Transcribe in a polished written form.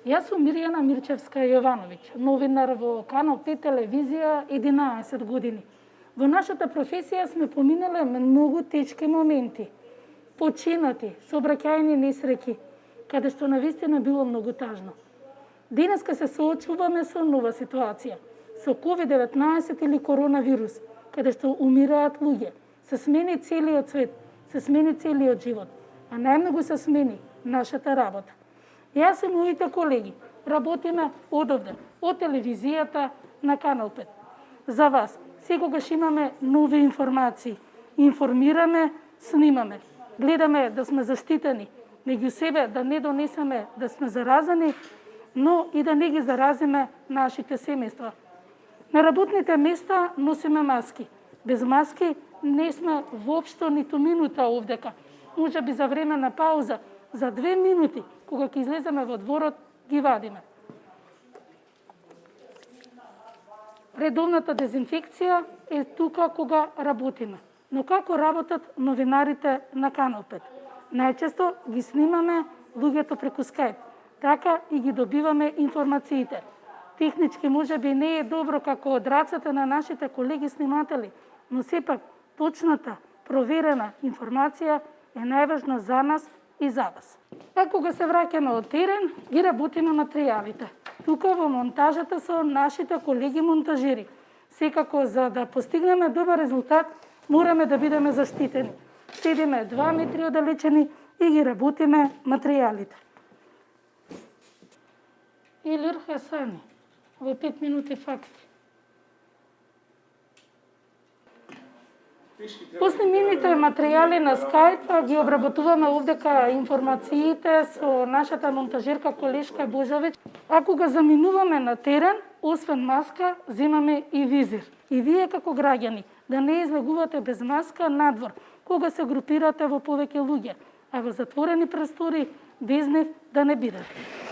Јас сум Мирјана Мирчевска Јовановиќ, новинар во Канал 5 телевизија 11 години. Во нашата професија сме поминале многу тешки моменти, починати, сообраќајни несреќи, каде што навистина било многу тажно. Денеска се соочуваме со нова ситуација, со COVID-19 или коронавирус, каде што умираат луѓе. Се смени целиот свет, се смени целиот живот, а најмногу се смени нашата работа. Јас и моите колеги работиме одовде, од телевизијата на Канал 5. За вас, секогаш имаме нови информации. Информираме, снимаме. Гледаме да сме заштитени, меѓу себе да не донесеме да сме заразени, но и да не ги заразиме нашите семејства. На работните места носиме маски. Без маски не сме воопшто ниту минута овдека. Може би за време на пауза, за 2 минути, кога ќе излеземе во дворот, ги вадиме. Редовната дезинфекција е тука кога работиме. Но како работат новинарите на Канал 5? Најчесто ги снимаме луѓето преку Skype, така и ги добиваме информациите. Технички може би не е добро како од рацете на нашите колеги сниматели, но сепак точната, проверена информација е најважна за нас и за вас. А кога се враќаме од терен, ги работиме материјалите. Тука во монтажата со нашите колеги монтажери. Секако за да постигнеме добар резултат, мораме да бидеме заштитени. Седиме 2 метри оддалечени и ги работиме материјалите. Илир Хасани, во 5 минути факти. Поснимените материјали на Skype ги обработуваме овдека информациите со нашата монтажерка колешка Божовиќ. А кога заминуваме на терен, освен маска, земаме и визир. И вие како граѓани да не излегувате без маска надвор, кога се групирате во повеќе луѓе, а во затворени простори без нив да не бидете.